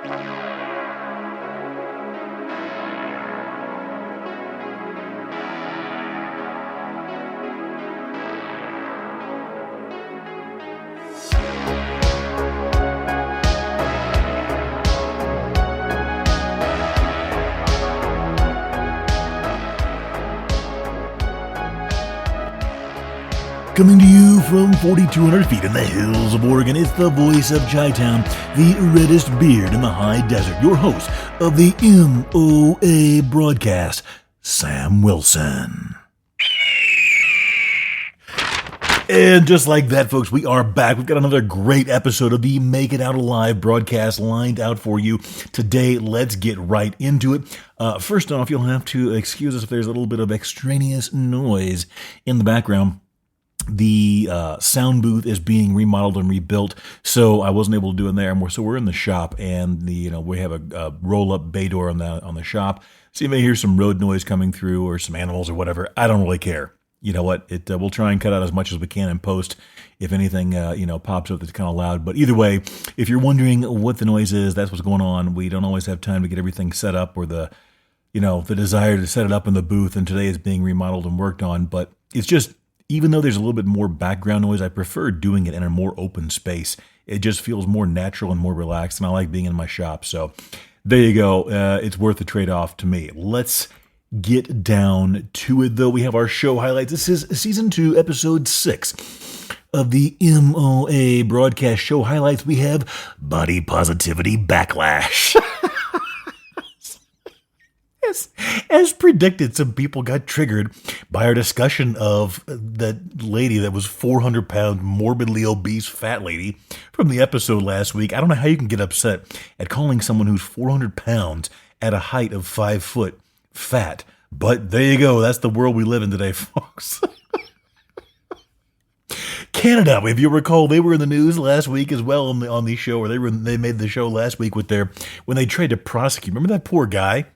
Coming to you from 4,200 feet in the hills of Oregon, it's the voice of Chi-Town, the reddest beard in the high desert, your host of the M.O.A. broadcast, Sam Wilson. And just like that, folks, we are back. We've got another great episode of the Make It Out Alive broadcast lined out for you today. Let's get right into it. First off, you'll have to excuse us if there's a little bit of extraneous noise in the background. The sound booth is being remodeled and rebuilt, so I wasn't able to do it there. So we're in the shop, and we have a roll-up bay door on the shop. So you may hear some road noise coming through, or some animals, or whatever. I don't really care. You know what? We'll try and cut out as much as we can in post if anything pops up that's kind of loud. But either way, if you're wondering what the noise is, that's what's going on. We don't always have time to get everything set up, or the desire to set it up in the booth. And today it's being remodeled and worked on, but it's just. Even though there's a little bit more background noise, I prefer doing it in a more open space. It just feels more natural and more relaxed, and I like being in my shop. So there you go. It's worth the trade-off to me. Let's get down to it, though. We have our show highlights. This is Season 2, Episode 6 of the M.O.A. broadcast show highlights. We have Body Positivity Backlash. As predicted, some people got triggered by our discussion of that lady that was 400-pound, morbidly obese fat lady from the episode last week. I don't know how you can get upset at calling someone who's 400 pounds at a height of 5 foot fat. But there you go. That's the world we live in today, folks. Canada, if you recall, they were in the news last week as well on the show, or they made the show last week when they tried to prosecute. Remember that poor guy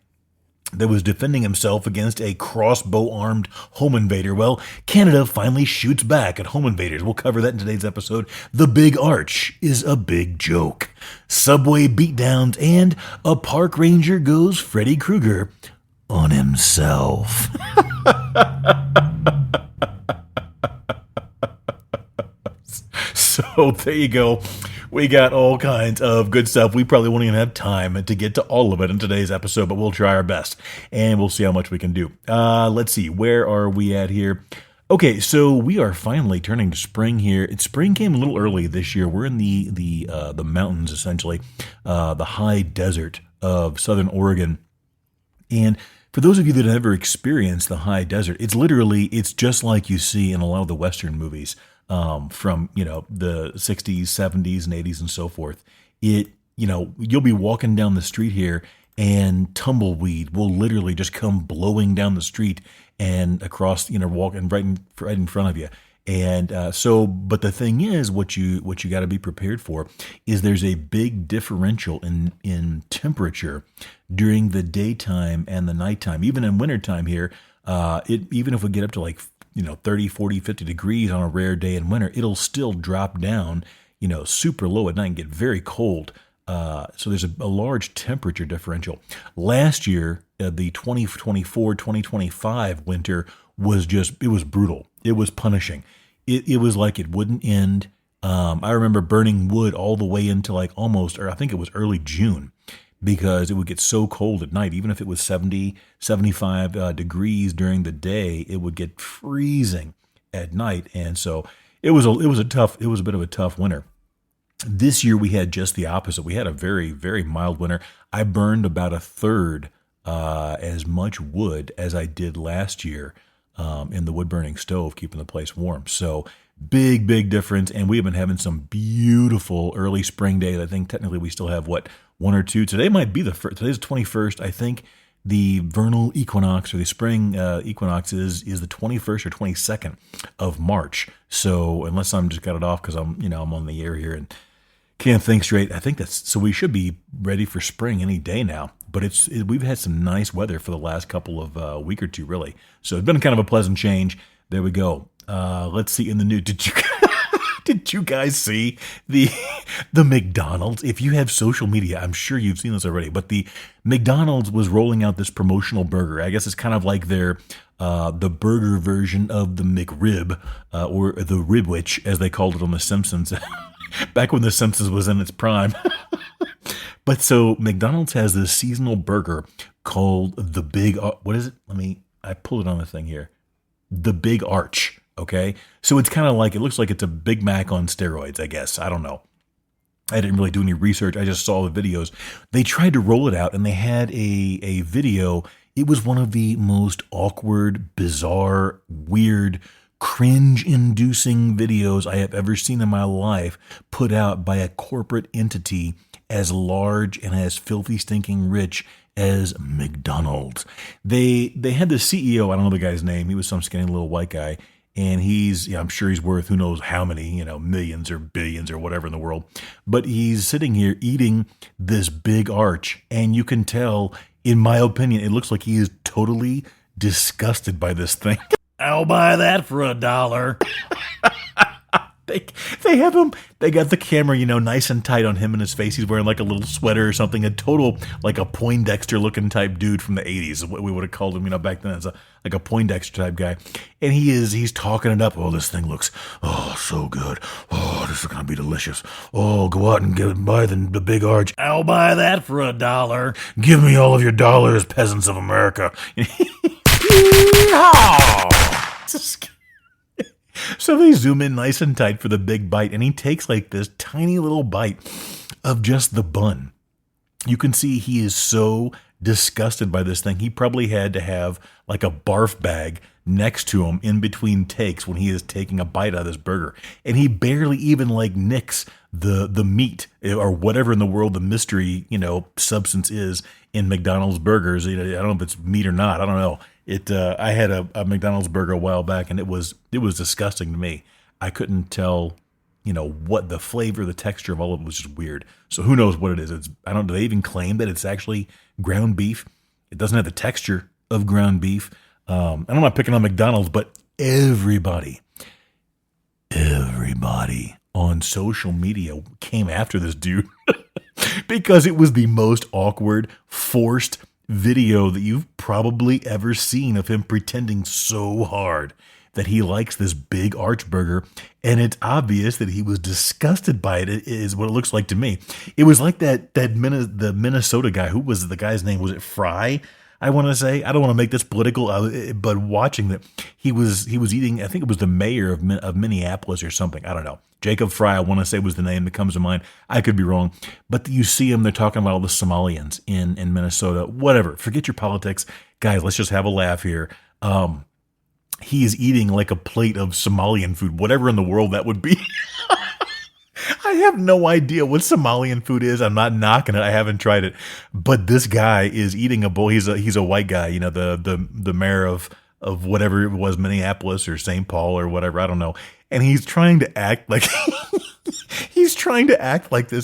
that was defending himself against a crossbow-armed home invader? Well, Canada finally shoots back at home invaders. We'll cover that in today's episode. The Big Arch is a big joke. Subway beatdowns, and a park ranger goes Freddy Krueger on himself. So there you go. We got all kinds of good stuff. We probably won't even have time to get to all of it in today's episode, but we'll try our best, and we'll see how much we can do. Let's see. Where are we at here? Okay, so we are finally turning to spring here. Spring came a little early this year. We're in the mountains, essentially, the high desert of southern Oregon. And for those of you that have ever experienced the high desert, it's just like you see in a lot of the Western movies. From the 60s, 70s, and 80s, and so forth. You'll be walking down the street here, and tumbleweed will literally just come blowing down the street and across, walking right in front of you. And but the thing is, what you got to be prepared for is there's a big differential in temperature during the daytime and the nighttime. Even in wintertime here, even if we get up to 30, 40, 50 degrees on a rare day in winter, it'll still drop down, super low at night and get very cold. So there's a large temperature differential. Last year, the 2024, 2025 winter it was brutal. It was punishing. It was like it wouldn't end. I remember burning wood all the way into I think it was early June, because it would get so cold at night. Even if it was 70, 75 degrees during the day, it would get freezing at night. And so it was a bit of a tough winter. This year we had just the opposite. We had a very, very mild winter. I burned about a third as much wood as I did last year in the wood burning stove, keeping the place warm. So big, big difference. And we have been having some beautiful early spring days. I think technically we still have one or two. Today might be today's the 21st. I think the vernal equinox, or the spring equinox, is the 21st or 22nd of March. So unless I'm just got it off because I'm on the air here and can't think straight, I think so we should be ready for spring any day now. But we've had some nice weather for the last couple of week or two, really. So it's been kind of a pleasant change. There we go. Let's see in the news. Did you guys see the the McDonald's? If you have social media, I'm sure you've seen this already. But the McDonald's was rolling out this promotional burger. I guess it's kind of like their the burger version of the McRib or the Ribwich, as they called it on The Simpsons, back when The Simpsons was in its prime. But so McDonald's has this seasonal burger called the Big. What is it? I pull it on the thing here. The Big Arch. Okay, so it's kind of like, it looks like it's a Big Mac on steroids, I guess. I don't know. I didn't really do any research. I just saw the videos. They tried to roll it out, and they had a video. It was one of the most awkward, bizarre, weird, cringe-inducing videos I have ever seen in my life, put out by a corporate entity as large and as filthy, stinking rich as McDonald's. They had the CEO, I don't know the guy's name. He was some skinny little white guy. And I'm sure he's worth who knows how many, millions or billions or whatever in the world. But he's sitting here eating this big arch. And you can tell, in my opinion, it looks like he is totally disgusted by this thing. I'll buy that for $1. They have him, they got the camera, nice and tight on him and his face. He's wearing like a little sweater or something, a total, like a Poindexter looking type dude from the 80s, what we would have called him, back then, as like a Poindexter type guy. And he's talking it up. Oh, this thing looks, so good. Oh, this is going to be delicious. Oh, go out and buy the Big Arch. I'll buy that for $1. Give me all of your dollars, peasants of America. So they zoom in nice and tight for the big bite, and he takes like this tiny little bite of just the bun. You can see he is so disgusted by this thing. He probably had to have like a barf bag next to him in between takes when he is taking a bite out of this burger. And he barely even like nicks the meat or whatever in the world the mystery, substance is in McDonald's burgers. I don't know if it's meat or not. I don't know. I had a McDonald's burger a while back, and it was disgusting to me. I couldn't tell, what the flavor, the texture of all of it was just weird. So who knows what it is? Do they even claim that it's actually ground beef? It doesn't have the texture of ground beef. And I'm not picking on McDonald's, but everybody on social media came after this dude because it was the most awkward, forced video that you've probably ever seen of him pretending so hard that he likes this big arch burger, and it's obvious that he was disgusted by it. It is what it looks like to me. It was like the Minnesota guy. Who was the guy's name? Was it Fry? I want to say, I don't want to make this political, but watching that, he was eating, I think it was the mayor of Minneapolis or something. I don't know. Jacob Fry, I want to say, was the name that comes to mind. I could be wrong. But you see him, they're talking about all the Somalians in Minnesota. Whatever. Forget your politics. Guys, let's just have a laugh here. He is eating like a plate of Somalian food, whatever in the world that would be. I have no idea what Somalian food is. I'm not knocking it. I haven't tried it. But this guy is eating a bowl. He's a white guy, the mayor of whatever it was, Minneapolis or St. Paul or whatever. I don't know. And he's trying to act like this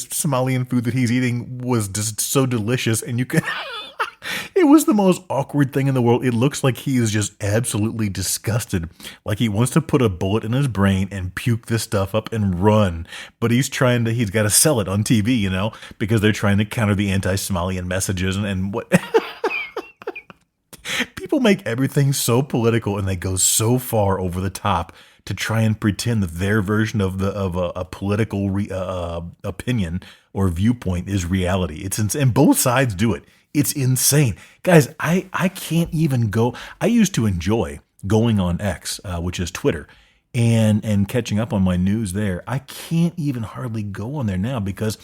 Somalian food that he's eating was just so delicious. And you can, it was the most awkward thing in the world. It looks like he is just absolutely disgusted. Like he wants to put a bullet in his brain and puke this stuff up and run. But he's got to sell it on TV, because they're trying to counter the anti-Somalian messages and what. People make everything so political and they go so far over the top to try and pretend that their version of a political opinion or viewpoint is reality. It's insane. And both sides do it. It's insane. Guys, I can't even go. I used to enjoy going on X, which is Twitter, and catching up on my news there. I can't even hardly go on there now because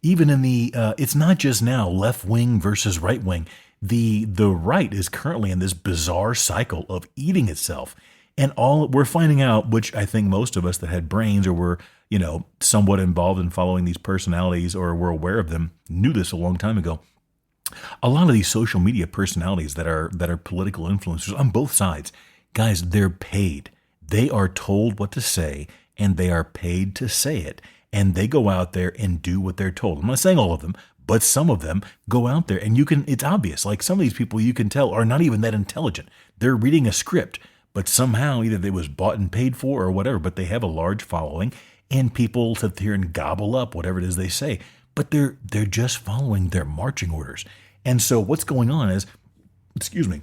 even in it's not just now left wing versus right wing. The right is currently in this bizarre cycle of eating itself. And all we're finding out, which I think most of us that had brains or were, somewhat involved in following these personalities or were aware of them, knew this a long time ago. A lot of these social media personalities that are political influencers on both sides, guys, they're paid. They are told what to say, and they are paid to say it. And they go out there and do what they're told. I'm not saying all of them, but some of them go out there, and it's obvious. Like some of these people, you can tell, are not even that intelligent. They're reading a script, but somehow either they was bought and paid for or whatever, but they have a large following, and people sit there and gobble up whatever it is they say. But they're just following their marching orders. And so what's going on is, excuse me,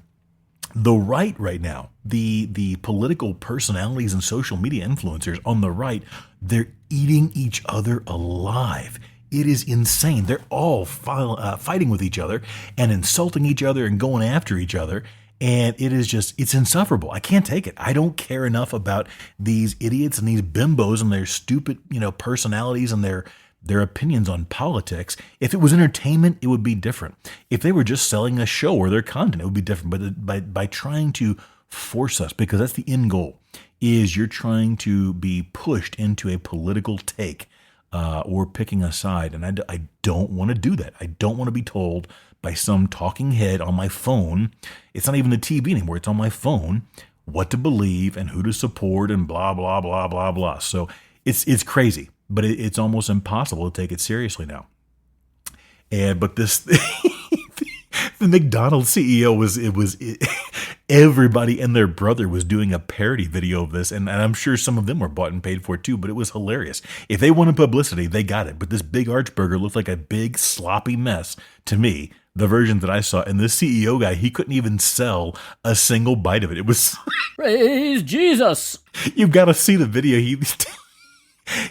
the right now, the political personalities and social media influencers on the right, they're eating each other alive. It is insane. They're all fighting with each other and insulting each other and going after each other. And it is just, it's insufferable. I can't take it. I don't care enough about these idiots and these bimbos and their stupid, personalities and their opinions on politics. If it was entertainment, it would be different. If they were just selling a show or their content, it would be different. But by trying to force us, because that's the end goal, is you're trying to be pushed into a political take or picking a side. And I don't want to do that. I don't want to be told by some talking head on my phone. It's not even the TV anymore. It's on my phone, what to believe and who to support and blah, blah, blah, blah, blah. So it's crazy. But it's almost impossible to take it seriously now. But this, the McDonald CEO everybody and their brother was doing a parody video of this, and I'm sure some of them were bought and paid for it too. But it was hilarious. If they wanted publicity, they got it. But this big arch burger looked like a big sloppy mess to me. The version that I saw, and this CEO guy, he couldn't even sell a single bite of it. It was praise Jesus. You've got to see the video.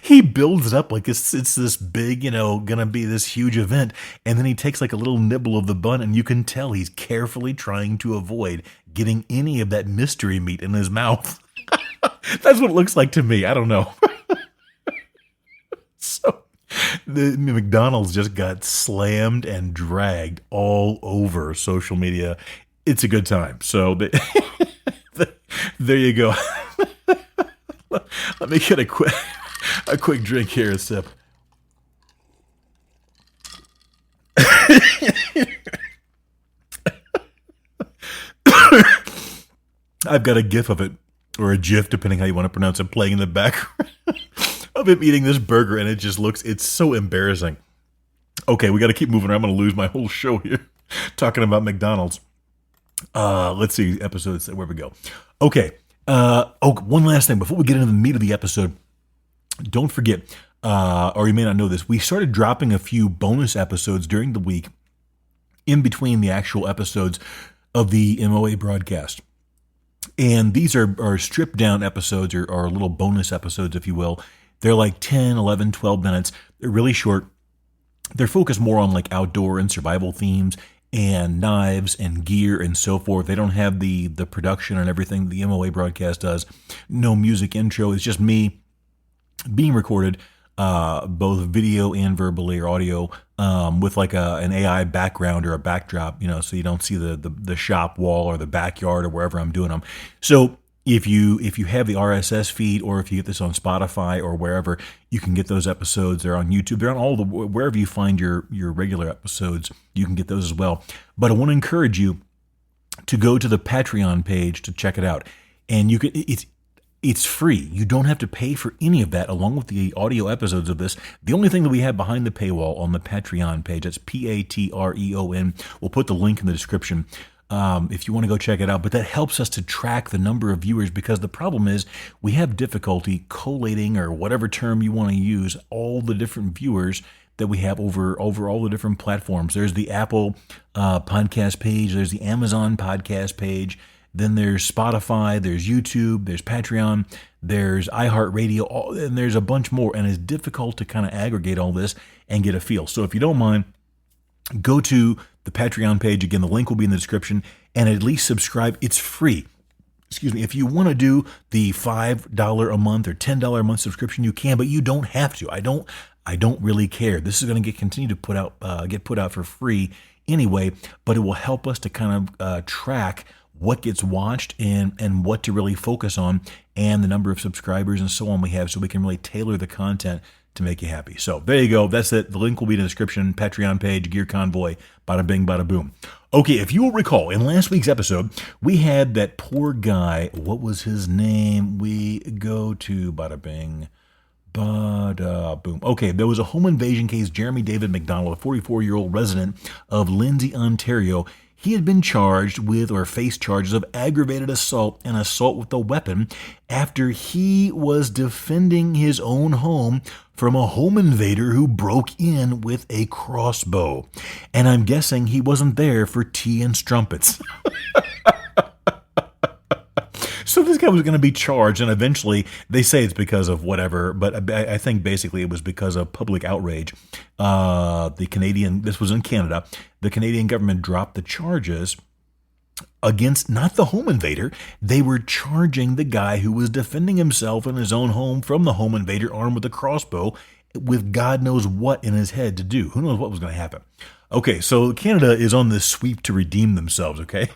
He builds it up like it's this big, gonna be this huge event. And then he takes like a little nibble of the bun, and you can tell he's carefully trying to avoid getting any of that mystery meat in his mouth. That's what it looks like to me. I don't know. So the McDonald's just got slammed and dragged all over social media. It's a good time. So there you go. Let me get a quick drink here, a sip. I've got a gif of it, or a gif, depending how you want to pronounce it, playing in the background of him eating this burger, and it's so embarrassing. Okay, we got to keep moving, or I'm going to lose my whole show here talking about McDonald's. Let's see, episodes, where we go. Okay, one last thing before we get into the meat of the episode. Don't forget, or you may not know this, we started dropping a few bonus episodes during the week in between the actual episodes of the M.O.A. broadcast. And these are stripped down episodes or little bonus episodes, if you will. They're like 10, 11, 12 minutes. They're really short. They're focused more on like outdoor and survival themes and knives and gear and so forth. They don't have the production and everything the M.O.A. broadcast does. No music intro. It's just me being recorded, both video and verbally or audio, with like an AI background or a backdrop, so you don't see the shop wall or the backyard or wherever I'm doing them. So if you have the RSS feed, or if you get this on Spotify or wherever, you can get those episodes. They're on YouTube. They're on wherever you find your regular episodes, you can get those as well. But I want to encourage you to go to the Patreon page to check it out. And it's free. You don't have to pay for any of that, along with the audio episodes of this. The only thing that we have behind the paywall on the Patreon page, that's Patreon. We'll put the link in the description if you want to go check it out. But that helps us to track the number of viewers, because the problem is we have difficulty collating, or whatever term you want to use, all the different viewers that we have over all the different platforms. There's the Apple podcast page. There's the Amazon podcast page. Then there's Spotify, there's YouTube, there's Patreon, there's iHeartRadio, and there's a bunch more. And it's difficult to kind of aggregate all this and get a feel. So if you don't mind, go to the Patreon page. Again, the link will be in the description, and at least subscribe. It's free. If you want to do the $5 a month or $10 a month subscription, you can, but you don't have to. I don't really care. This is going to continue to get put out for free anyway, but it will help us to kind of track what gets watched and what to really focus on, and the number of subscribers and so on we have, so we can really tailor the content to make you happy. So there you go. That's it. The link will be in the description. Patreon page, Gear Convoy, bada bing, bada boom. Okay, if you will recall, in last week's episode, we had that poor guy. What was his name? We go to bada bing, bada boom. Okay, there was a home invasion case. Jeremy David McDonald, a 44-year-old resident of Lindsay, Ontario. he had been charged with or faced charges of aggravated assault and assault with a weapon after he was defending his own home from a home invader who broke in with a crossbow. And I'm guessing he wasn't there for tea and strumpets. So this guy was going to be charged, and eventually they say it's because of whatever, but I think basically it was because of public outrage. This was in Canada, the Canadian government dropped the charges against not the home invader. They were charging the guy who was defending himself in his own home from the home invader armed with a crossbow with God knows what in his head to do. Who knows what was going to happen? Okay, so Canada is on this sweep to redeem themselves, okay?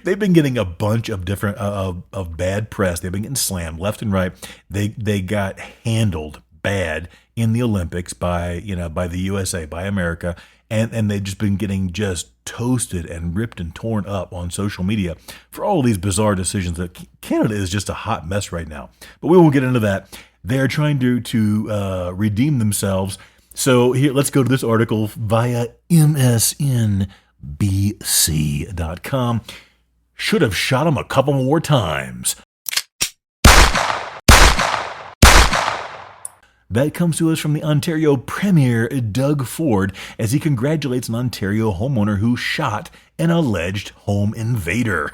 They've been getting a bunch of different of bad press. They've been getting slammed left and right. They got handled bad in the Olympics by the USA, by America, and they've just been getting just toasted and ripped and torn up on social media for all these bizarre decisions. That Canada is just a hot mess right now. But we won't get into that. They're trying to redeem themselves. So here, let's go to this article via msnbc.com. Should have shot him a couple more times. That comes to us from the Ontario Premier, Doug Ford, as he congratulates an Ontario homeowner who shot an alleged home invader.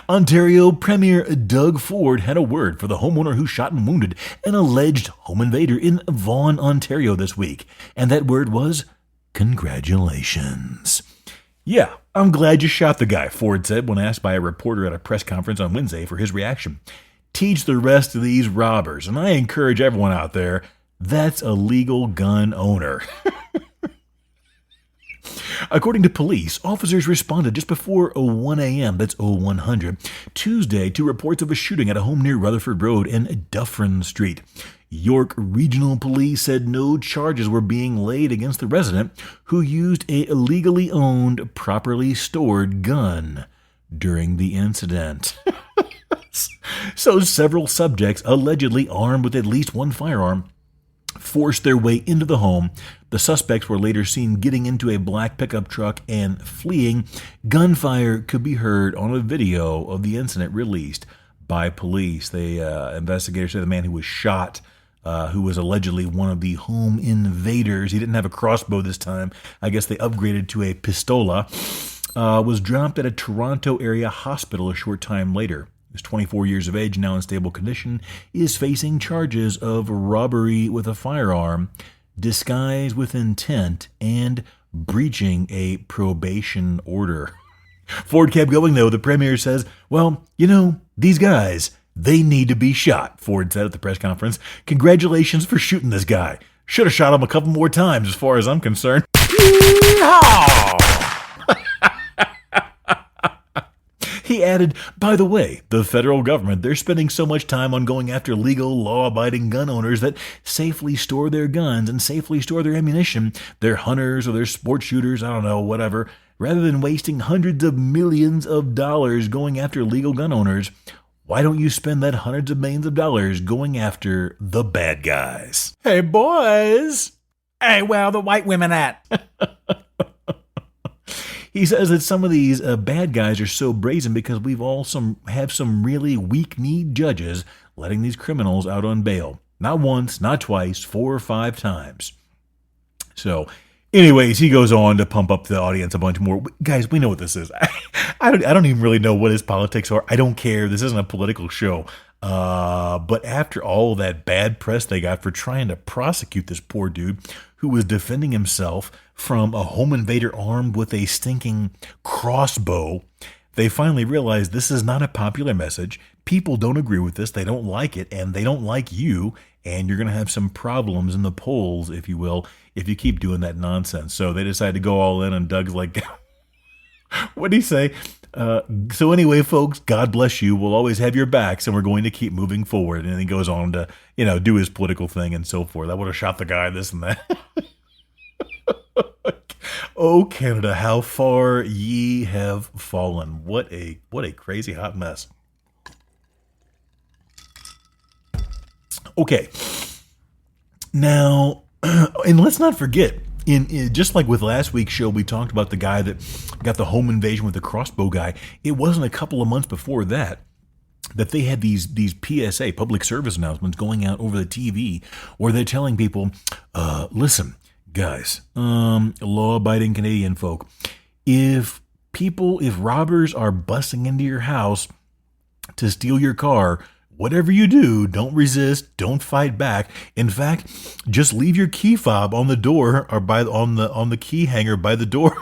Ontario Premier Doug Ford had a word for the homeowner who shot and wounded an alleged home invader in Vaughan, Ontario this week, and that word was congratulations. Yeah, I'm glad you shot the guy, Ford said when asked by a reporter at a press conference on Wednesday for his reaction. Teach the rest of these robbers, and I encourage everyone out there, that's a legal gun owner. According to police, officers responded just before 1 a.m., that's 0100, Tuesday, to reports of a shooting at a home near Rutherford Road and Dufferin Street. York Regional Police said no charges were being laid against the resident who used a illegally owned, properly stored gun during the incident. So several subjects, allegedly armed with at least one firearm, forced their way into the home. The suspects were later seen getting into a black pickup truck and fleeing. Gunfire could be heard on a video of the incident released by police. Investigators say the man who was shot, who was allegedly one of the home invaders, he didn't have a crossbow this time. I guess they upgraded to a pistola, was dropped at a Toronto area hospital a short time later. He was 24 years of age, now in stable condition, is facing charges of robbery with a firearm, disguise with intent, and breaching a probation order. Ford kept going, though. The premier says, well, these guys, they need to be shot, Ford said at the press conference. Congratulations for shooting this guy. Should have shot him a couple more times as far as I'm concerned. He added, by the way, the federal government, they're spending so much time on going after legal, law-abiding gun owners that safely store their guns and safely store their ammunition, their hunters or their sport shooters, I don't know, whatever, rather than wasting hundreds of millions of dollars going after legal gun owners. Why don't you spend that hundreds of millions of dollars going after the bad guys? Hey, boys! Hey, where are the white women at? He says that some of these bad guys are so brazen because we've all have some really weak-kneed judges letting these criminals out on bail. Not once, not twice, 4 or 5 times. So, anyways, he goes on to pump up the audience a bunch more. Guys, we know what this is. I don't even really know what his politics are. I don't care. This isn't a political show. But after all that bad press they got for trying to prosecute this poor dude who was defending himself from a home invader armed with a stinking crossbow, they finally realized this is not a popular message. People don't agree with this. They don't like it, and they don't like you, and you're going to have some problems in the polls, if you will, if you keep doing that nonsense. So they decided to go all in, and Doug's like, what did he say? So anyway, folks, God bless you. We'll always have your backs, and we're going to keep moving forward. And he goes on to, do his political thing and so forth. I would have shot the guy, this and that. Oh, Canada, how far ye have fallen. What a crazy hot mess. Okay. Now, and let's not forget, in just like with last week's show, we talked about the guy that got the home invasion with the crossbow guy. It wasn't a couple of months before that they had these PSA, public service announcements, going out over the TV where they're telling people, listen, guys, law-abiding Canadian folk, if robbers are busting into your house to steal your car, whatever you do, don't resist, don't fight back. In fact, just leave your key fob on the door or on the key hanger by the door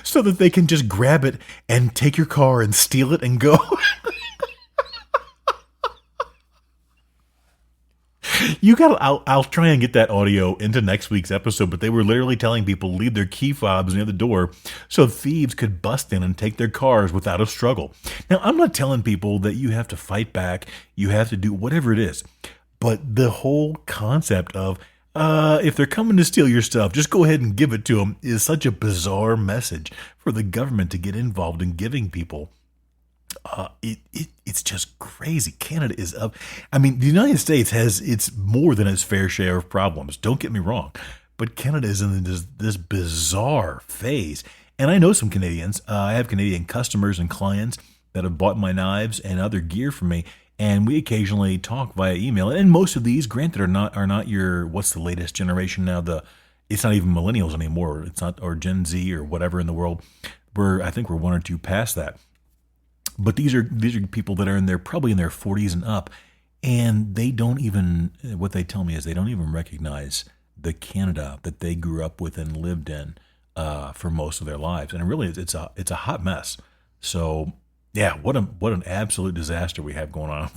so that they can just grab it and take your car and steal it and go. I'll try and get that audio into next week's episode, but they were literally telling people leave their key fobs near the door so thieves could bust in and take their cars without a struggle. Now, I'm not telling people that you have to fight back, you have to do whatever it is, but the whole concept of if they're coming to steal your stuff, just go ahead and give it to them is such a bizarre message for the government to get involved in giving people. It's just crazy. Canada is up. I mean, the United States has it's more than its fair share of problems. Don't get me wrong, but Canada is in this bizarre phase. And I know some Canadians. I have Canadian customers and clients that have bought my knives and other gear from me, and we occasionally talk via email. And most of these, granted, are not your what's the latest generation now. It's not even millennials anymore. It's not or Gen Z or whatever in the world. I think we're one or two past that. But these are people that are probably in their 40s and up, and they don't even, what they tell me is they don't even recognize the Canada that they grew up with and lived in for most of their lives. And really, it's a hot mess. So yeah, what an absolute disaster we have going on.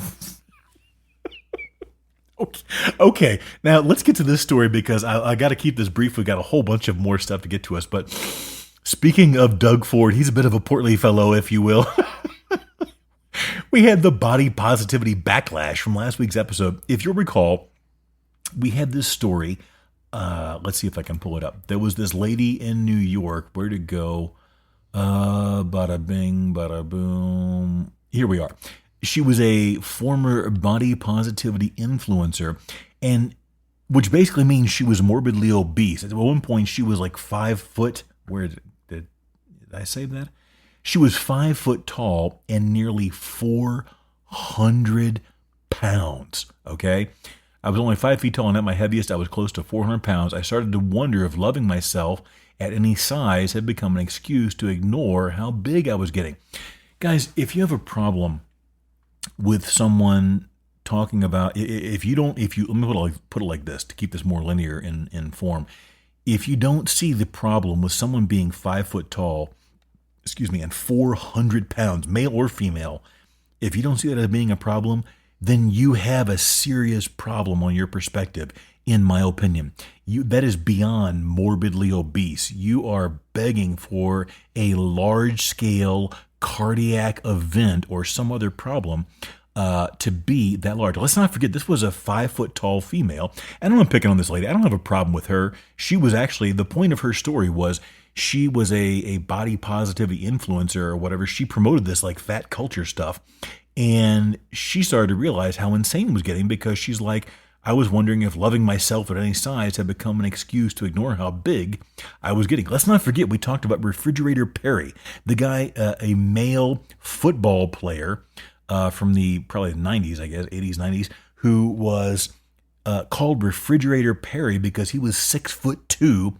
Okay, now let's get to this story because I got to keep this brief. We got a whole bunch of more stuff to get to us. But speaking of Doug Ford, he's a bit of a portly fellow, if you will. We had the body positivity backlash from last week's episode. If you'll recall, we had this story. Let's see if I can pull it up. There was this lady in New York. Where'd it go? Bada bing, bada boom. Here we are. She was a former body positivity influencer, and which basically means she was morbidly obese. At one point, she was like 5 foot. Where did I say that? She was 5 foot tall and nearly 400 pounds. Okay. I was only 5 feet tall, and at my heaviest, I was close to 400 pounds. I started to wonder if loving myself at any size had become an excuse to ignore how big I was getting. Guys, if you have a problem with someone talking about, let me put it like this to keep this more linear in form. If you don't see the problem with someone being 5 foot tall, and 400 pounds, male or female, if you don't see that as being a problem, then you have a serious problem on your perspective, in my opinion. That is beyond morbidly obese. You are begging for a large-scale cardiac event or some other problem to be that large. Let's not forget, this was a 5 foot tall female. And I'm picking on this lady. I don't have a problem with her. She was actually, the point of her story was, she was a body positivity influencer or whatever. She promoted this like fat culture stuff. And she started to realize how insane it was getting because she's like, I was wondering if loving myself at any size had become an excuse to ignore how big I was getting. Let's not forget, we talked about Refrigerator Perry, the guy, a male football player from probably the 90s, I guess, 80s, 90s, who was called Refrigerator Perry because he was 6'2"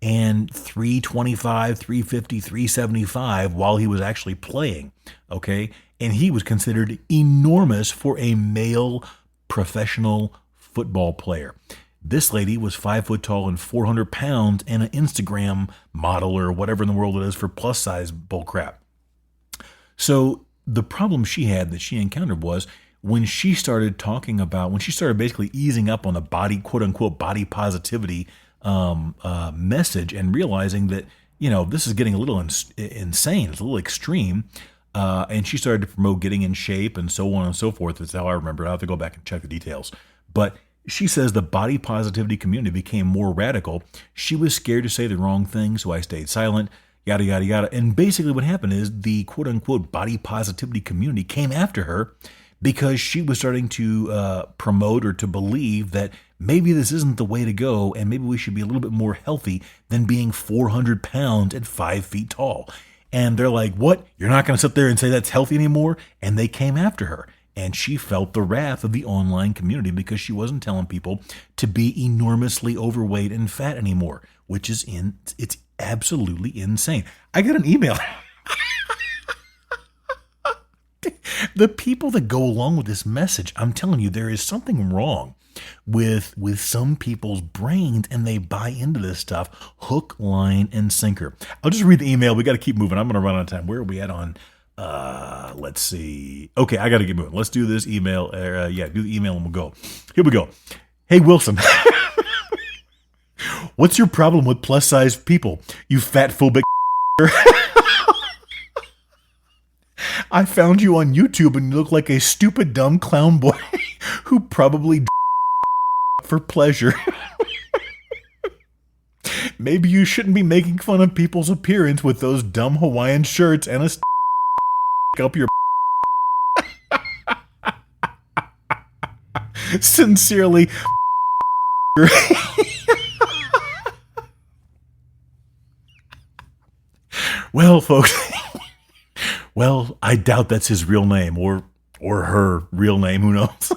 and 325, 350, 375 while he was actually playing. Okay. And he was considered enormous for a male professional football player. This lady was 5 foot tall and 400 pounds and an Instagram model or whatever in the world it is for plus size bullcrap. So the problem she had that she encountered was when she started basically easing up on the body, quote unquote, body positivity message and realizing that, this is getting a little insane. It's a little extreme. And she started to promote getting in shape and so on and so forth. That's how I remember it. I'll have to go back and check the details. But she says the body positivity community became more radical. She was scared to say the wrong thing, so I stayed silent, yada, yada, yada. And basically what happened is the quote-unquote body positivity community came after her because she was starting to promote or to believe that maybe this isn't the way to go and maybe we should be a little bit more healthy than being 400 pounds and 5 feet tall. And they're like, what? You're not going to sit there and say that's healthy anymore? And they came after her. And she felt the wrath of the online community because she wasn't telling people to be enormously overweight and fat anymore, which is it's absolutely insane. I got an email. The people that go along with this message, I'm telling you, there is something wrong with some people's brains, and they buy into this stuff hook, line, and sinker. I'll just read the email. We got to keep moving. I'm going to run out of time. Where are we at on? Let's see. Okay, I got to get moving. Let's do this email. Do the email and we'll go. Here we go. Hey, Wilson. What's your problem with plus-sized people? You fat phobic. I found you on YouTube and you look like a stupid, dumb clown boy who probably for pleasure. Maybe you shouldn't be making fun of people's appearance with those dumb Hawaiian shirts and a up your. Sincerely. Well, folks. Well, I doubt that's his real name or her real name. Who knows?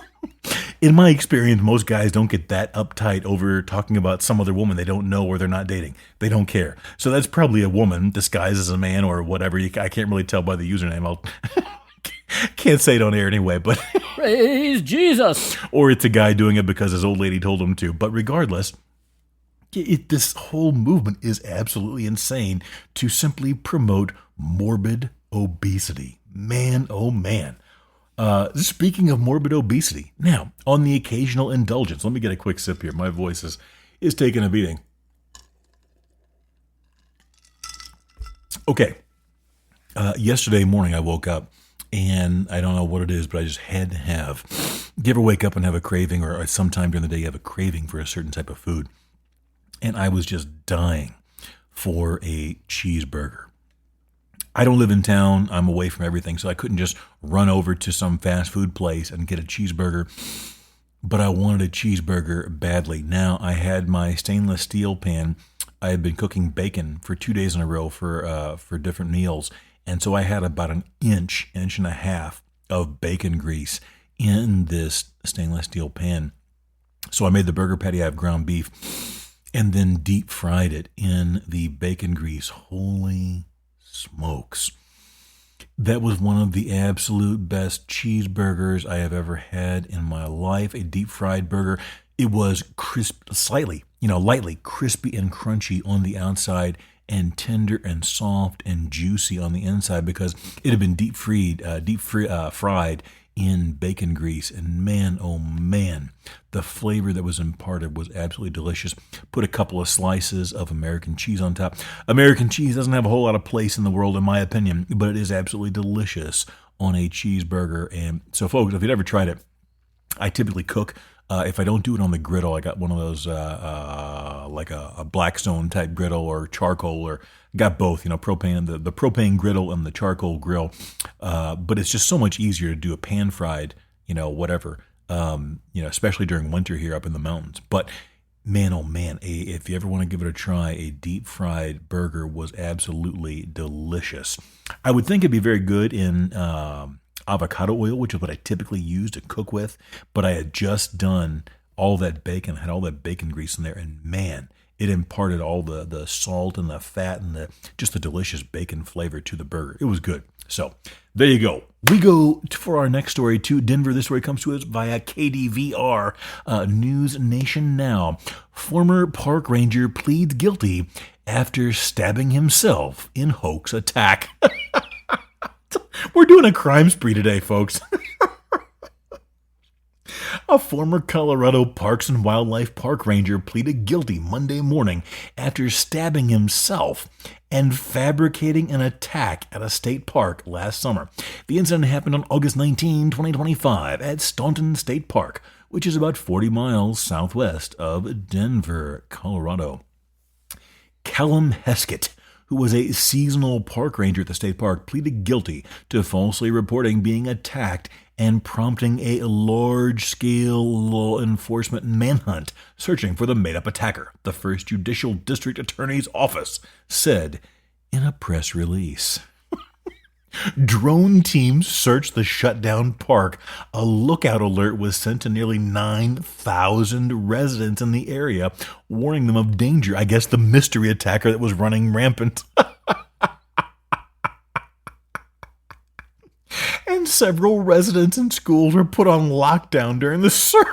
In my experience, most guys don't get that uptight over talking about some other woman they don't know or they're not dating. They don't care. So that's probably a woman disguised as a man or whatever. I can't really tell by the username. I'll can't say it on air anyway, but Praise Jesus. Or it's a guy doing it because his old lady told him to. But regardless, this whole movement is absolutely insane to simply promote morbid obesity. Man, oh man. Speaking of morbid obesity, now, on the occasional indulgence, let me get a quick sip here. My voice is taking a beating. Okay. Yesterday morning I woke up, and I don't know what it is, but I just had to have. You ever wake up and have a craving, or sometime during the day you have a craving for a certain type of food? And I was just dying for a cheeseburger. I don't live in town. I'm away from everything, so I couldn't just run over to some fast food place and get a cheeseburger. But I wanted a cheeseburger badly. Now, I had my stainless steel pan. I had been cooking bacon for 2 days in a row for different meals. And so I had about an inch and a half of bacon grease in this stainless steel pan. So I made the burger patty out of ground beef and then deep fried it in the bacon grease. Holy smokes. That was one of the absolute best cheeseburgers I have ever had in my life. A deep fried burger. It was lightly crispy and crunchy on the outside and tender and soft and juicy on the inside because it had been deep fried in bacon grease. And man, oh man, the flavor that was imparted was absolutely delicious. Put a couple of slices of American cheese on top. American cheese doesn't have a whole lot of place in the world, in my opinion, but it is absolutely delicious on a cheeseburger. And so, folks, if you've ever tried it, I typically cook. If I don't do it on the griddle, I got one of those like a Blackstone type griddle or charcoal, or got both, propane, the propane griddle and the charcoal grill. But it's just so much easier to do a pan fried, whatever, especially during winter here up in the mountains. But man, oh man, if you ever want to give it a try, a deep fried burger was absolutely delicious. I would think it'd be very good in avocado oil, which is what I typically use to cook with, but I had just done all that bacon, had all that bacon grease in there, and man, it imparted all the salt and the fat and just the delicious bacon flavor to the burger. It was good. So there you go. We go for our next story to Denver. This story comes to us via KDVR, News Nation Now. Former park ranger pleads guilty after stabbing himself in hoax attack. We're doing a crime spree today, folks. A former Colorado Parks and Wildlife park ranger pleaded guilty Monday morning after stabbing himself and fabricating an attack at a state park last summer. The incident happened on August 19, 2025 at Staunton State Park, which is about 40 miles southwest of Denver, Colorado. Callum Heskett, who was a seasonal park ranger at the state park, pleaded guilty to falsely reporting being attacked and prompting a large-scale law enforcement manhunt searching for the made-up attacker, the First Judicial District Attorney's Office said in a press release. Drone teams searched the shut-down park. A lookout alert was sent to nearly 9,000 residents in the area, warning them of danger. I guess the mystery attacker that was running rampant. And several residents and schools were put on lockdown during the search.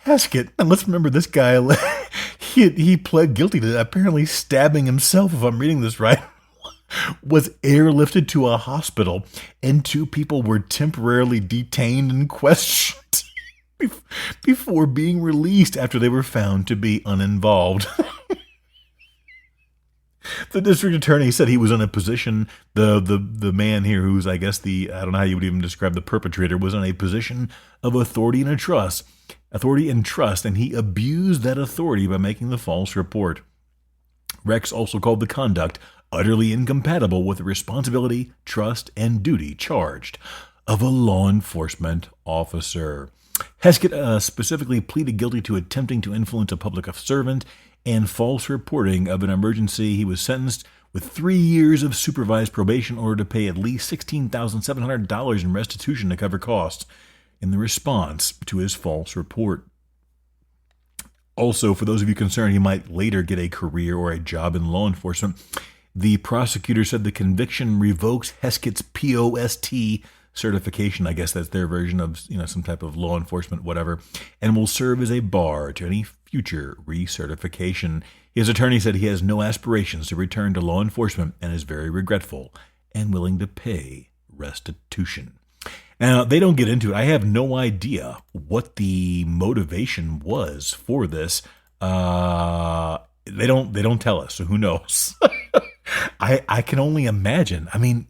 Heskett, and let's remember this guy, he pled guilty to apparently stabbing himself, if I'm reading this right, was airlifted to a hospital, and 2 people were temporarily detained and questioned before being released after they were found to be uninvolved. The district attorney said he was in a position, the man here who's, I guess, I don't know how you would even describe the perpetrator, was in a position of authority and trust, and he abused that authority by making the false report. Rex also called the conduct utterly incompatible with the responsibility, trust, and duty charged of a law enforcement officer. Heskett specifically pleaded guilty to attempting to influence a public servant and false reporting of an emergency. He was sentenced with 3 years of supervised probation in order to pay at least $16,700 in restitution to cover costs in the response to his false report. Also, for those of you concerned he might later get a career or a job in law enforcement, the prosecutor said the conviction revokes Heskett's POST certification. I guess that's their version of, some type of law enforcement, whatever, and will serve as a bar to any future recertification. His attorney said he has no aspirations to return to law enforcement and is very regretful and willing to pay restitution. Now, they don't get into it. I have no idea what the motivation was for this. They don't tell us, so who knows? I can only imagine. I mean,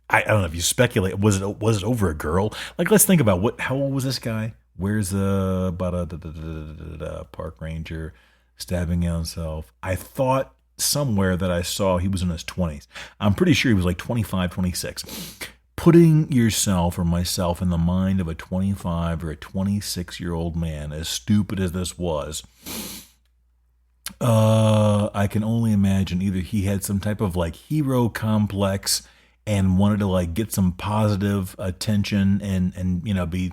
I don't know if you speculate. Was it over a girl? Like, let's think about how old was this guy? Where's about a park ranger stabbing himself? I thought somewhere that I saw he was in his 20s. I'm pretty sure he was like 25, 26. Putting yourself or myself in the mind of a 25 or a 26-year-old man, as stupid as this was, I can only imagine either he had some type of like hero complex and wanted to like get some positive attention and be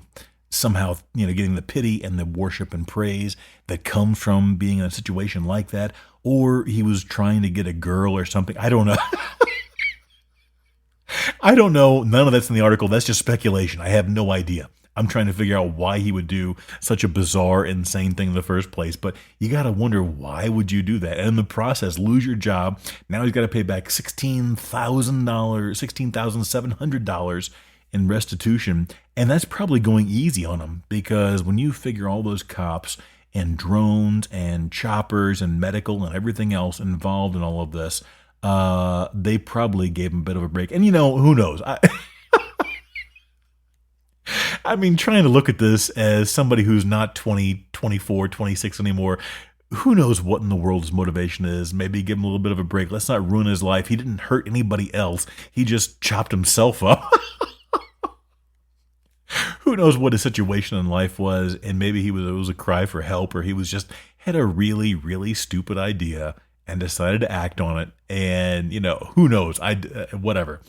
somehow getting the pity and the worship and praise that comes from being in a situation like that, or he was trying to get a girl or something. I don't know. I don't know. None of that's in the article. That's just speculation. I have no idea. I'm trying to figure out why he would do such a bizarre, insane thing in the first place. But you got to wonder, why would you do that? And in the process, lose your job. Now he's got to pay back $16,700 in restitution. And that's probably going easy on him, because when you figure all those cops and drones and choppers and medical and everything else involved in all of this, they probably gave him a bit of a break. And who knows? I mean, trying to look at this as somebody who's not 20, 24, 26 anymore, who knows what in the world his motivation is. Maybe give him a little bit of a break. Let's not ruin his life. He didn't hurt anybody else. He just chopped himself up. Who knows what his situation in life was, and maybe it was a cry for help, or he was just had a really, really stupid idea and decided to act on it. And, who knows? Whatever.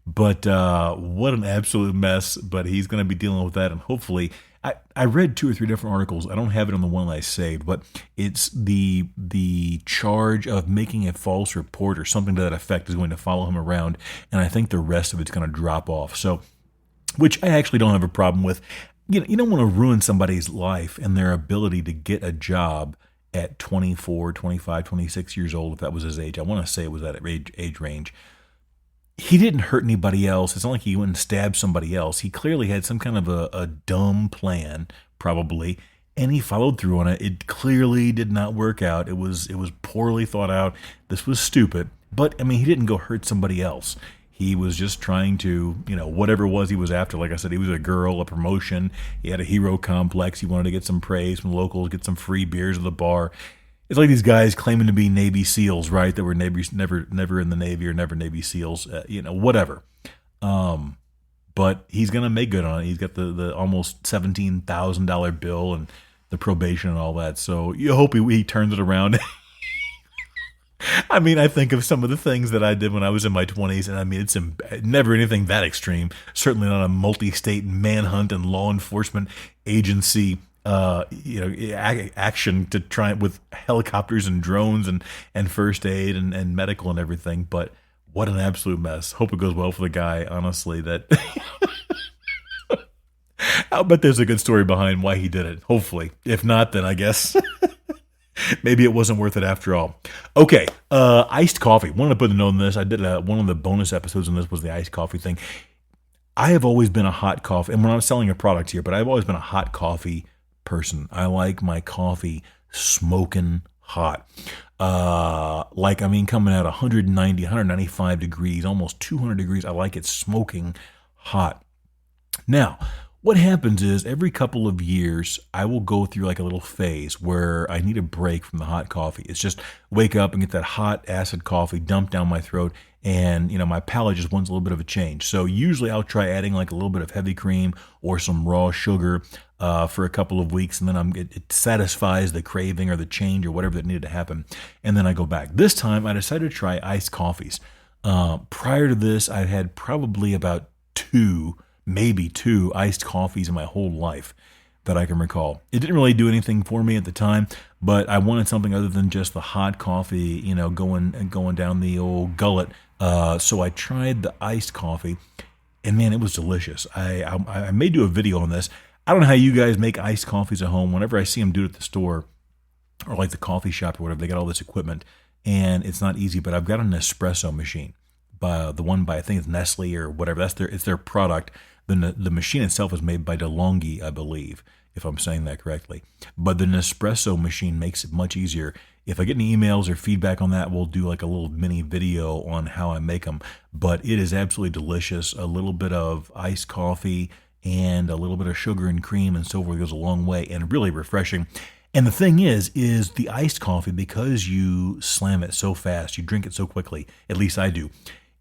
But what an absolute mess. But he's going to be dealing with that. And hopefully, I read 2 or 3 different articles. I don't have it on the one I saved, but it's the charge of making a false report or something to that effect is going to follow him around. And I think the rest of it's going to drop off. So, which I actually don't have a problem with. You don't want to ruin somebody's life and their ability to get a job at 24, 25, 26 years old, if that was his age. I want to say it was that age range. He didn't hurt anybody else. It's not like he went and stabbed somebody else. He clearly had some kind of a dumb plan, probably, and he followed through on it. It clearly did not work out. It was poorly thought out. This was stupid. But, I mean, he didn't go hurt somebody else. He was just trying to, whatever it was he was after. Like I said, he was a girl, a promotion. He had a hero complex. He wanted to get some praise from locals, get some free beers at the bar. It's like these guys claiming to be Navy SEALs, right? That were never in the Navy or never Navy SEAls, whatever. But he's gonna make good on it. He's got the almost $17,000 bill and the probation and all that. So you hope he turns it around. I mean, I think of some of the things that I did when I was in my 20s, and I mean, it's never anything that extreme. Certainly not a multi-state manhunt and law enforcement agency, action to try with helicopters and drones and first aid and medical and everything. But what an absolute mess. Hope it goes well for the guy, honestly. That I'll bet there's a good story behind why he did it. Hopefully. If not, then I guess maybe it wasn't worth it after all. Okay, iced coffee. Wanted to put a note on this. I did one of the bonus episodes on this was the iced coffee thing. I have always been a hot coffee, and we're not selling a product here, but I've always been a hot coffee person. I like my coffee smoking hot. Coming out 190, 195 degrees, almost 200 degrees. I like it smoking hot. Now, what happens is every couple of years, I will go through like a little phase where I need a break from the hot coffee. It's just wake up and get that hot acid coffee dumped down my throat, and my palate just wants a little bit of a change. So usually I'll try adding like a little bit of heavy cream or some raw sugar for a couple of weeks, and then it satisfies the craving or the change or whatever that needed to happen, and then I go back. This time I decided to try iced coffees. Prior to this, I'd had probably about maybe two iced coffees in my whole life that I can recall. It didn't really do anything for me at the time, but I wanted something other than just the hot coffee, going down the old gullet. So I tried the iced coffee, and man, it was delicious. I may do a video on this. I don't know how you guys make iced coffees at home. Whenever I see them do it at the store or like the coffee shop or whatever, they got all this equipment, and it's not easy. But I've got an espresso machine, I think it's Nestle or whatever. It's their product. The machine itself is made by DeLonghi, I believe, if I'm saying that correctly. But the Nespresso machine makes it much easier. If I get any emails or feedback on that, we'll do like a little mini video on how I make them. But it is absolutely delicious. A little bit of iced coffee and a little bit of sugar and cream and so forth goes a long way, and really refreshing. And the thing is the iced coffee, because you slam it so fast, you drink it so quickly, at least I do,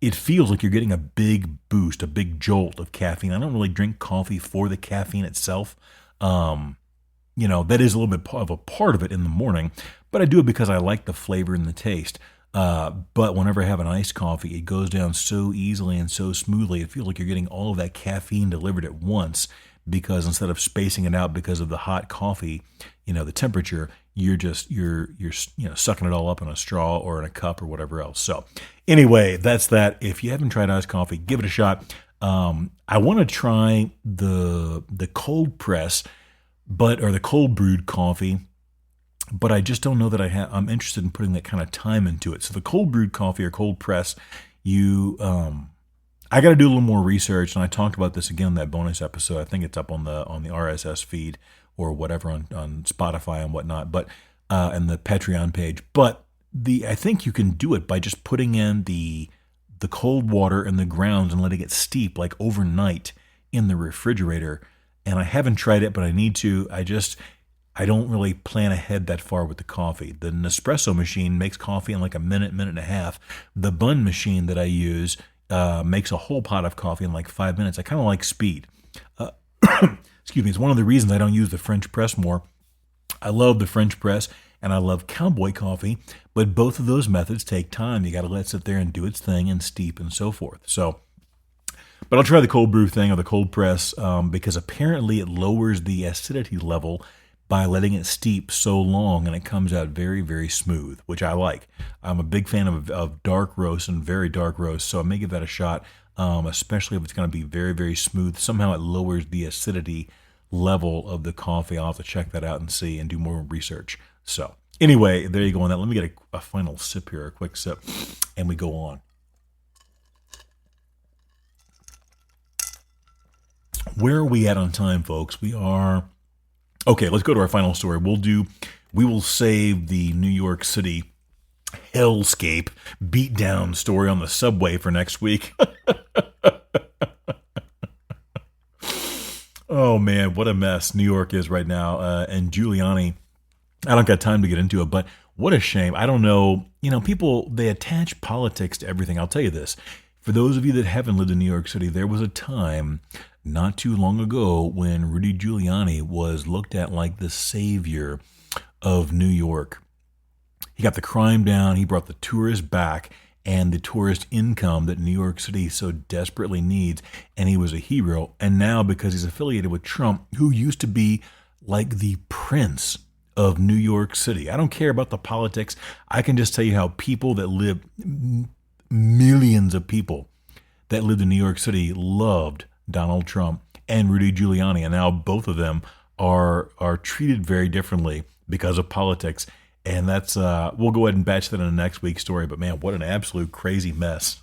it feels like you're getting a big boost, a big jolt of caffeine. I don't really drink coffee for the caffeine itself. That is a little bit of a part of it in the morning, but I do it because I like the flavor and the taste. But whenever I have an iced coffee, it goes down so easily and so smoothly. It feels like you're getting all of that caffeine delivered at once, because instead of spacing it out because of the hot coffee, the temperature, you're sucking it all up in a straw or in a cup or whatever else. So anyway, that's that. If you haven't tried iced coffee, give it a shot. I want to try the cold press, or the cold brewed coffee, but I just don't know that I'm interested in putting that kind of time into it. So the cold brewed coffee or cold press, I got to do a little more research, and I talked about this again in that bonus episode. I think it's up on the RSS feed or whatever on Spotify and whatnot, but and the Patreon page. But I think you can do it by just putting in the cold water in the grounds and letting it steep like overnight in the refrigerator. And I haven't tried it, but I need to. I don't really plan ahead that far with the coffee. The Nespresso machine makes coffee in like a minute and a half. The Bun machine that I use makes a whole pot of coffee in like 5 minutes. I kind of like speed. Excuse me. It's one of the reasons I don't use the French press more. I love the French press and I love cowboy coffee, but both of those methods take time. You got to let it sit there and do its thing and steep and so forth. So, but I'll try the cold brew thing or the cold press because apparently it lowers the acidity level by letting it steep so long, and it comes out very, very smooth, which I like. I'm a big fan of dark roast and very dark roast, so I may give that a shot, especially if it's going to be very, very smooth. Somehow it lowers the acidity level of the coffee. I'll have to check that out and see and do more research. So anyway, there you go on that. Let me get a final sip here, a quick sip, and we go on. Where are we at on time, folks? We are... Okay, let's go to our final story. We will save the New York City hellscape beatdown story on the subway for next week. Oh, man, what a mess New York is right now. And Giuliani, I don't got time to get into it, but what a shame. I don't know. People, they attach politics to everything. I'll tell you this. For those of you that haven't lived in New York City, there was a time not too long ago when Rudy Giuliani was looked at like the savior of New York. He got the crime down. He brought the tourists back and the tourist income that New York City so desperately needs. And he was a hero. And now, because he's affiliated with Trump, who used to be like the prince of New York City. I don't care about the politics. I can just tell you how people that live, millions of people that lived in New York City loved Donald Trump and Rudy Giuliani. And now both of them are treated very differently because of politics. And that's, we'll go ahead and batch that in the next week's story. But man, what an absolute crazy mess.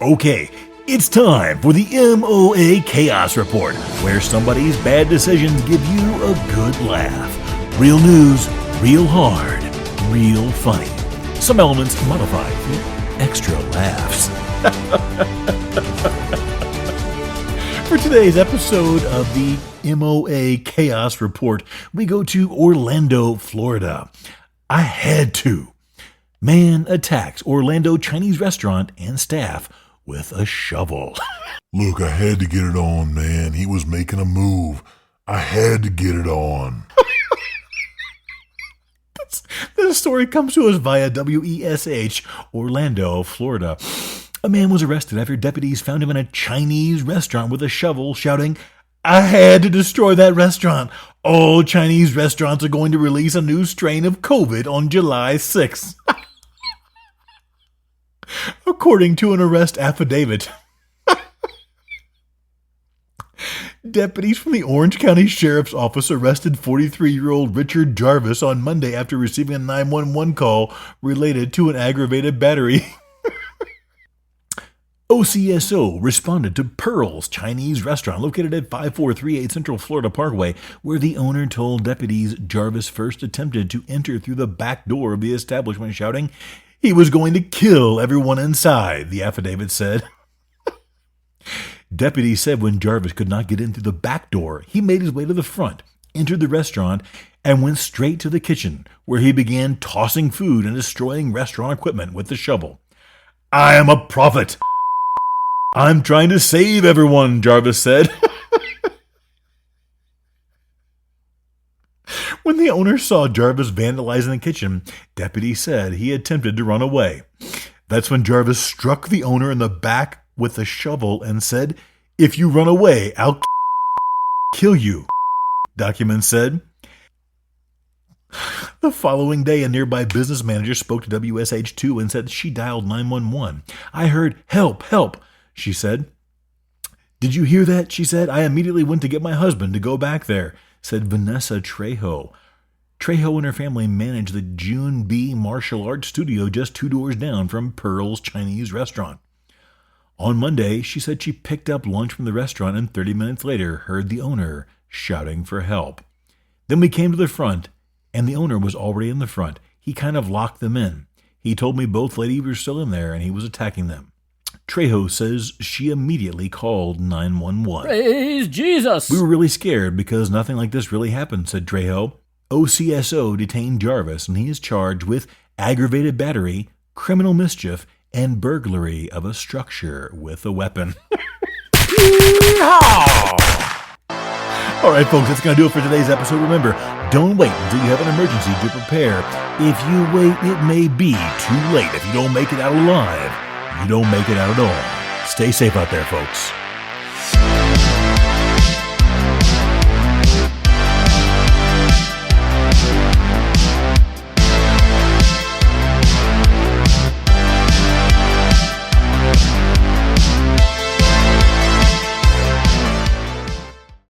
Okay, it's time for the M.O.A. Chaos Report, where somebody's bad decisions give you a good laugh. Real news, real hard, real funny. Some elements modified for extra laughs. For today's episode of the M.O.A. Chaos Report, we go to Orlando, Florida. I had to. Man attacks Orlando Chinese restaurant and staff with a shovel. Look, I had to get it on, man. He was making a move. I had to get it on. This story comes to us via WESH, Orlando, Florida. A man was arrested after deputies found him in a Chinese restaurant with a shovel, shouting, "I had to destroy that restaurant. All Chinese restaurants are going to release a new strain of COVID on July 6th. According to an arrest affidavit. Deputies from the Orange County Sheriff's Office arrested 43-year-old Richard Jarvis on Monday after receiving a 911 call related to an aggravated battery. OCSO responded to Pearl's Chinese restaurant located at 5438 Central Florida Parkway, where the owner told deputies Jarvis first attempted to enter through the back door of the establishment, shouting he was going to kill everyone inside, the affidavit said. Deputies said when Jarvis could not get in through the back door, he made his way to the front, entered the restaurant, and went straight to the kitchen, where he began tossing food and destroying restaurant equipment with the shovel. "I am a prophet. I'm trying to save everyone," Jarvis said. When the owner saw Jarvis vandalizing the kitchen, deputies said he attempted to run away. That's when Jarvis struck the owner in the back with a shovel and said, "If you run away, I'll kill you," documents said. The following day, a nearby business manager spoke to WSH2 and said she dialed 911. "I heard, 'Help, help,'" she said. "Did you hear that?" she said. "I immediately went to get my husband to go back there," said Vanessa Trejo. Trejo and her family manage the June B martial arts studio just 2 doors down from Pearl's Chinese restaurant. On Monday, she said she picked up lunch from the restaurant and 30 minutes later heard the owner shouting for help. Then we came to the front, and the owner was already in the front. He kind of locked them in. He told me both ladies were still in there and he was attacking them. Trejo says she immediately called 911. Praise Jesus! "We were really scared because nothing like this really happened," said Trejo. OCSO detained Jarvis, and he is charged with aggravated battery, criminal mischief, and burglary of a structure with a weapon. All right, folks, that's going to do it for today's episode. Remember, don't wait until you have an emergency to prepare. If you wait, it may be too late. If you don't make it out alive, you don't make it out at all. Stay safe out there, folks.